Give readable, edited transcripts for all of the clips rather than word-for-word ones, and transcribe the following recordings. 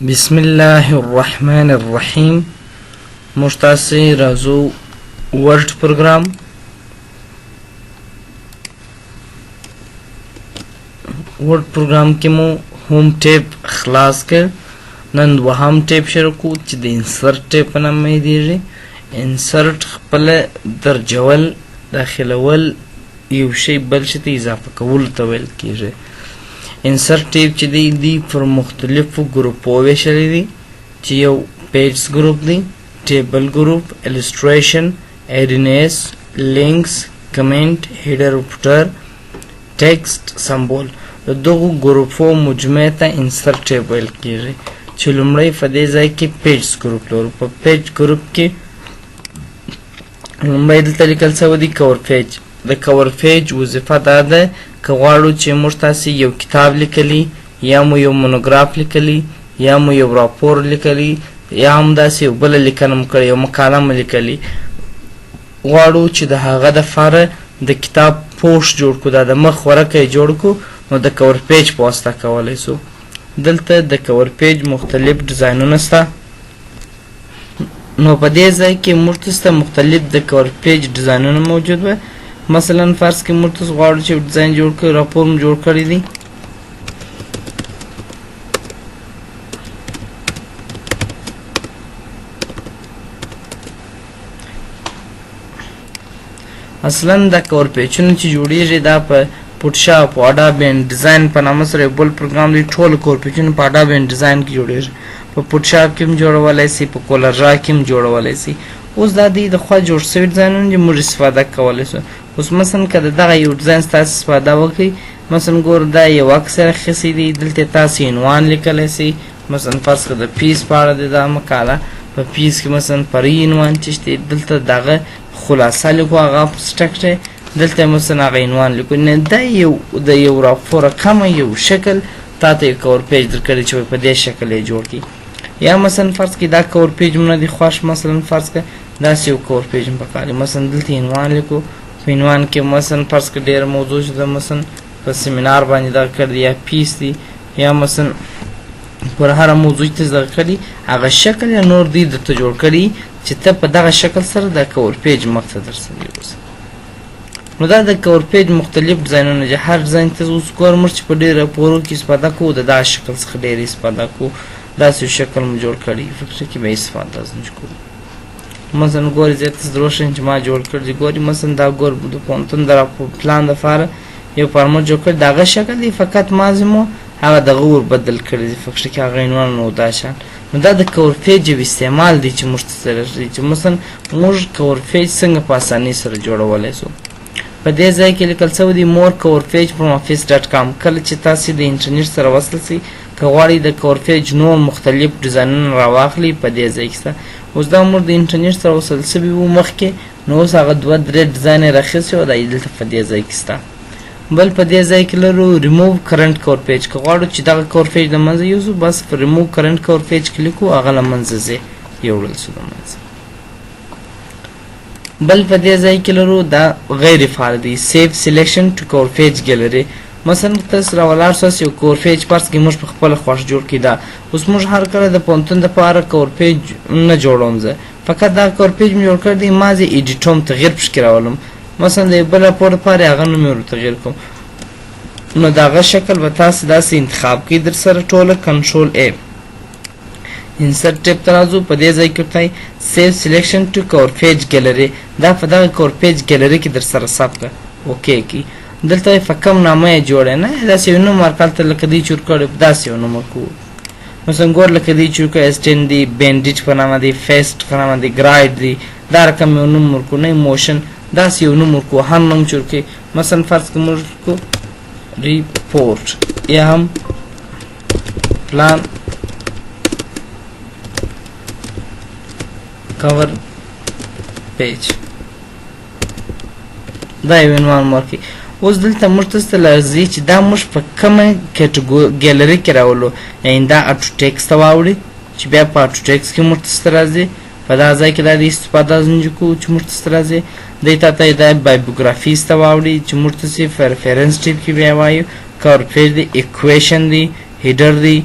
بسم الله الرحمن الرحیم. موږ تاسې راځو ورډ پروګرام. ورډ پروګرام کې مو هوم ټیب خلاص کړ. نن دوهم ټیب شروع کوو چې د انسرټ ټیب په نامه یادېږي. انسرټ خپله درجول، داخلول، یو شی بل شي ته اضافه کولو ته ویل کېږي. انسرټ ټیب چې دی پر مختلفو ګروپو ویشلی دی چې یو پیجز ګروپ دی، ټیبل ګروپ، السټریشن، ایډینیس، لینکس، کمنټ، هیډر او فوټر، ټیکسټ، سمبول. د دغو ګروپو مجموعې ته انسرټ ټیب ویل کېږي چې لومړی په دې ځای کې پیجز ګروپ لرو. په پیج ګروپ کې لومړی دلته لیکل شوی دی کور پیج. د کور پیج وظیفه دا ده که غواړو چې موږ تاسې یو کتاب لیکلی، یا مو یو مونوګراف لیکلی، یا مو یو راپور لیکلی، یا هم داسې یو بله لیکنه مو کړې، یو مقاله مو لیکلي، غواړو چې د هغه دپاره د کتاب پوسټ جوړ کړو، دا د مخ ورقه یې جوړ کړو، نو د کور پیج په واسطه کولی سو. دلته د کور پیج مختلف ډیزاینونه شته. نو په دې ځای کې موږ ته مختلف د کور پیج ډیزاینونه موجود وه. مثلا فرض کې موږ تاسو غواړو چې ډیزاین جوړ کړو، راپور مو جوړ کړی دی. اصلا دا کور پیجونه چې جوړیږي دا په فوټوشاپ او اډوب ډیزاین په نامه سره یو بل پروګرام دی. ټول کور پیجونه په اډوب ډیزاین کې جوړیږي. په فوټوشاپ کې هم جوړولی سي، په کولر ډرا کې هم جوړولی سي. اوس دا د خوا جوړ شوي ډیزاینونه چې موږ استفاده کولی سو. اوس مثلا که د دغه یو ډیزاین تاسو استفاده وکړئ، مثلا ګور دا یو عکس راخیستی دی، دلته تاسو عنوان لیکلی سئ. مثلا فرض کړه د پیس په اړه دی دا مقاله، په پیس کې مثلا فرعي عنوان چې شته، دلته دغه خلاصه لیکو، هغه سټک دی، دلته مثلا هغه عنوان لیکو. نه دا د یو راپور رقمه یو شکل تاته یو کور پیج درکړی چې په دې شکل یې جوړ کړي. یا مثلا فرض کړئ دا کور پیج مونه دی خوښ، مثلا فرض کړه داسې یو کور پیج م پکار دی. مثلا دلته عنوان لیکو، په عنوان کې مثلا فرض کړه ډېره موضوع چې ده، مثلا په سیمینار باندې دغه کړی دی، یا پیس دی، یا مثلا پر هره موضوع چې دغه کړي هغه شکل یا نور دی درته جوړ کړي چې ته په دغه شکل سره د کور پیج مخ ته درسوي. نو دا د کور پیج مختلف ډیزاینونه چې هر ډیزاین ته اوس ګورو موږ چې په ډېرو راپورو کې استفاده کوو، د دغه شکل څخه ډېر استفاده کوو. داسې شکل مو جوړ کړی، فکر کې به استفاده ځنې کوو. مثلا ګورئ زه تاسو دروښیم چې ما جوړ کړ دی. ګورئ مثلا دا ګور د پوهنتون د پلان دپاره یو فارمټ جوړ کړی، د هغه شکل دی، فقط مازې مو هغه دغه ور بدل کړی دی، فکر کې هغه عنوان او دا شان. نو دا د کور پیج یو استعمال دی چې موږ ته سره دی چې مثلا موږ کور پیج څنګه په اسانۍ سره جوړولی سو. په دې ځای کې لیکل شوی دی مور کور پیج فرام office.com. کله چې تاسې د انټرنیټ سره وصل سئ، که غواړئ د کور پیج نور مختلف ډیزاینونه راواخلئ، په دې ځای کې شته. اوس دا موږ د انټرنیټ سره وصل سوي وو مخکې، نو اوس هغه 2-3 ډیزاین یې راخیستي وو، دا یې دلته په دې ځای کې شته. بل په دې ځای کې لرو ریموو کرنټ کور پیج. که غواړو چې دغه کور پیج له منځه یوسو، بس په ریموو کرنټ کور پیج کې لیکو، هغه له منځه ځي، یوړل سو له منځه. بل په دې ځای کې لرو دا غیر فعال دی، سیف سلیکشن ټو کور پیج ګیلري. مثلا تاسو راولاړ سئ یو کور پیج فرض کړئ موږ په خپله خوښ جوړ کړي. دا اوس موږ هر کله د پوهنتون دپاره کور پیج نه جوړوم زه، فقط دا کور پیج مې جوړ کړی دی، ما زه ایډیټوم، تغیر پکښې راولم. مثلا د یو بل راپور دپاره هغه نوم یې ور تغیر کوم، نو د هغه شکل به تاسو داسې انتخاب کړئ در سره ټوله. کنټرول A. انسرټ ټیب ته راځو. په دې ځای کې ورته سیف سلیکشن ټو کور پیج ګیلري، دا په دغه کور پیج ګیلري کې در سره ثبت کړه، اوکې کړي. دلته په کوم نامه یې جوړه نه، داسې یو نوم ورکړه، لکه دی چې ورکړی داسې یو نوم ورکړو. مثلا ګور لکه دی چې ورکړی اسټین دی، بینډیټ په نامه دی، فیسټ په نامه دی، ګرایډ دی، دا رقم یو نوم ورکړو، نه موشن، داسې یو نوم ورکړو، هر نوم چې ورکړي. مثلا فرض کړه موږ ورکړو ریپورټ، یا هم پلان کور پیج، دا یو عنوان ورکړي. اوس دلته موږ تاسو ته راځي چې دا موږ په کومه ګیلري کې راولو، یعنې دا اټو ټیکس ته واوړي چې بیا په اټو ټیکس کې موږ تاسو ته راځي. په دا ځای کې دا د استفاده ځنې کوو چې موږ تاسو ته راځي. دی ته دا بایوګرافیز ته واوړي چې موږ تاسې په ریفرنس ټیب کې بیا وایو. کور پیج دی، ایکویشن دی، هیډر دی،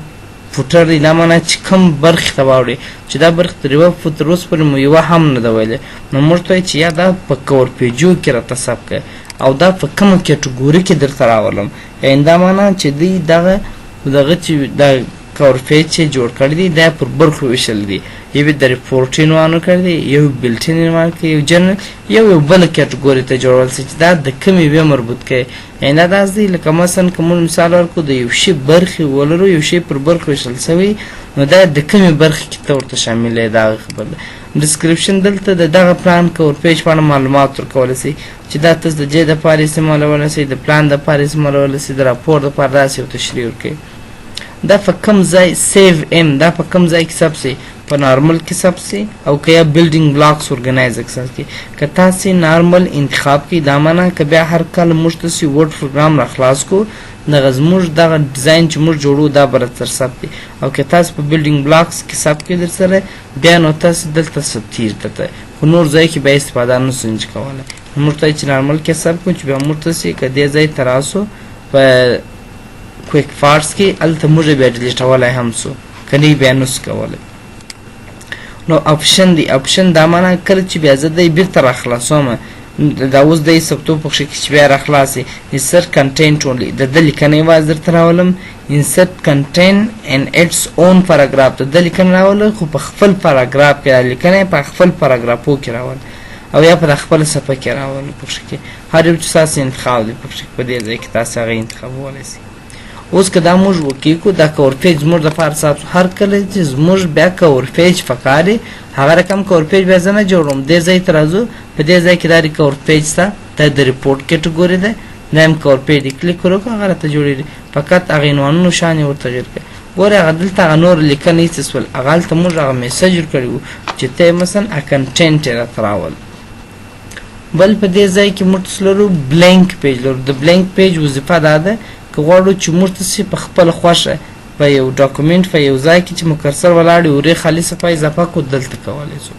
فوټر دی دا معنا چې کوم برخې ته واوړي چې دا برخې تر یوه فوټ تر اوسه پورې مو یوه هم نه ده ویلې نو موږ ته وایي چې یا دا په کور پیجو کې راته ثبت کړه او دا په کومه کټګوري کې درته راولم یعنې دا معنا چې دوی دغه چې دا کور پیج چې جوړ کړی دی دا پر برخو ویشل دي یو د ریپورټ عنوان کړی دی یو بلټین عنوان کړی یو جنرال یو بله کټګوري ته جوړول سي چې دا د کومې وې مربوط کوي یعنې دا داسې دی لکه مثلا که موږ مثال ورکړو د یو شي برخې ولرو یو شی پر برخو ویشل سوی نو دا د کومې برخې کې ته ورته شامل دی دا خبره ده ډسکرپشن دلته د دغه پلان کور پیج په اړه معلومات ورکولی سي چې دا تاسو د جې دپاره استعمالولی سئ د پلان دپاره استعمالولی سئ د راپور دپاره داسې یو تشریح ورکوي دا په کوم ځای سیو ام دا په کوم ځای کې ثبت سي په نارمل کې ثبت سي او که یا بلډینګ بلاکس ارګنایز اکسس کې که تاسې نارمل انتخاب کې دا معنا که بیا هر کله موږ تاسې ورډ پروګرام را خلاص کړو دغه زموږ دغه ډیزاین چې موږ جوړو دا به درسره ثبت دي او که تاسو په بلډینګ بلاکس کې ثبت کړئ درسره بیا نو تاسو دلته ثبتېږي درته خو نور ځای کې بیا استفاده نه سو نشي کولی موږ ته چې نارمل کې ثبت کړو چې بیا موږ تاسې که دې ځای ته راسو په کویک فارس کې هلته موږ بیا ډیلیټولی هم سو که نه بیا نه سو کولی نو اپشن دی اپشن دا معنا کله چې بیا زه دی بیرته راخلاصوم دا اوس دی ثبتو په کښې چې بیا راخلاصي insert content only د ده لیکنه یوازې درته راولم insert content and its own paragraph د ده لیکنه راولم خو په خپل پاراګراف کې دا لیکنه په خپل پاراګرافو کې راولم او یا په خپله صفحه کې راولم په کښې کې هر یو چې ستاسې انتخاب دی په کښې په دې ځای کې تاسې هغه انتخابولی سئ اوس که دا موږ وکیکو دا کور پیج زموږ دپاره ساتو هر کله چې زموږ بیا کور پیج پکار دی هغه رقم کور پیج بیا زه نه جوړوم دې ځای ته راځو په دې ځای کې دا کور پیج شته دا د ریپورټ کټګوري ده دا هم کور پیج دی کلیک کړو که هغه راته جوړېږي فقط هغه عنوانونو شان یې ور تغیر کړئ ګورې هغه دلته هغه نور لیکنه ایسته سول هغه هلته موږ هغه میسج ورکړی وو چې ته یې مثلا کنټینټ یې راته راول بل په دې ځای کې موږ تاسو لرو بلینک پیج لرو د بلینک پیج وظیفه دا ده که غواړو چې موږ تاسې په خپله خوښه په یو ډاکومنټ په یو ځای کې چې مو کرسر ولاړ وي ورې خالي صفحه اضافه کړو دلته کولی شو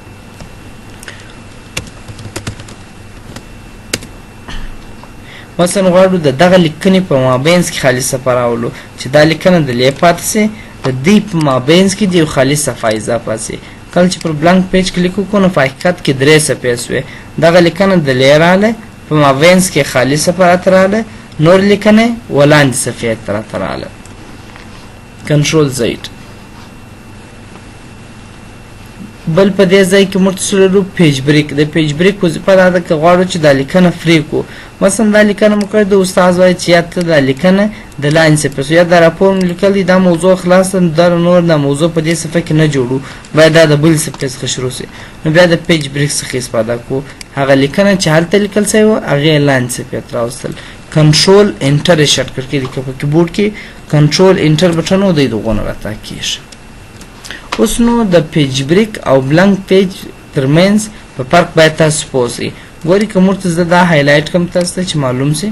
مثلا غواړو د دغه لیکنې په مابینځ کې خالي صفحه راولو چې دا لیکنه د لې پاتې سي د دې په مابینځ کې د یو خالي صفحه اضافه سي کله چې پر بلانک پیج کلیک وکړو نو په حقیقت کې 3 صفحې سوې دغه لیکنه د لې راغله په مابینځ کې خالي صفحه راته راغله نور لیکنه ولاندې صفحې ته راته راغله کنټرول زید بل په دې ځای کې موږ تاسو لرو پیج بریک د پیج بریک وظیفه دا ده که غواړو چې دا لیکنه فری کړو مثلا دا لیکنه مو کړې د استاد وایي چې یا ته دا لیکنه د لاندې صفحې یا دا راپور مو لیکل دی دا موضوع خلاصه دا نور دا موضوع په دې صفحه کې نه جوړو باید دا د بل صفحې څخه شروع سي نو بیا د پیج بریک څخه استفاده کوو هغه لیکنه چې هلته لیکل سوی وه هغې یې لاندې صفحې ته راوستل کنټرول انټر یې شارټکټ کې لیکه په کیبورډ کې کنټرول انټر بټن و دی دغونه راته کېږي اوس نو د پیج بریک او بلانک پیج ترمنځ په فرق باید تاسو پوه سئ ګورئ که موږ ته زه دا هایلایټ کړم تاسو ته چې معلوم سي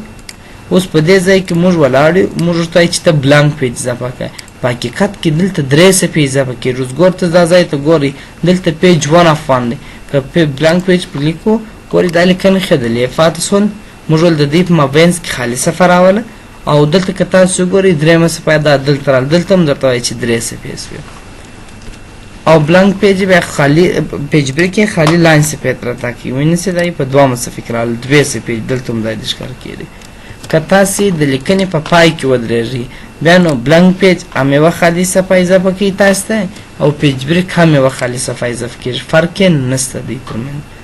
اوس په دې ځای کې موږ ولاړ یو موږ ورته وایي چې ته بلانک پیج اضافه کړه په حقیقت کې دلته 3 صفحې اضافه کېږي اوس ګور ته دا ځای ته ګورئ دلته پیج 1 اف 1 دی که بلانک پیج پر لیکو ګورئ دا لیکنې ښه ده لیې پاتې سول موږ ول د دې په مابینځ کې خالي صفحه راوله او دلته که تاسو وګورئ 3مه صفحه دا دلته راغله دلته هم درته وایي چې 3 صفحې سوې او بلانک پیج بیا خالی پیج بریک یې خالي لاین صفحې ته راته کوي وینئ چې دا یې په 2مه صفحې کې راغله 2 صفحې دلته هم دا یې ښکار کېږي که تاسې د لیکنې په پای کې ودرېږئ بیا نو بلانک پیج هم یوه خالي صفحه اضافه کوي تاسو ته او پیج بریک هم یوه خالي صفحه اضافه کېږي فرق یې نشته دوی ترمنځ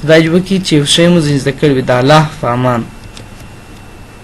خدای دې وکړي چې یو شی مو ځینې زده کړی وي د الله په امان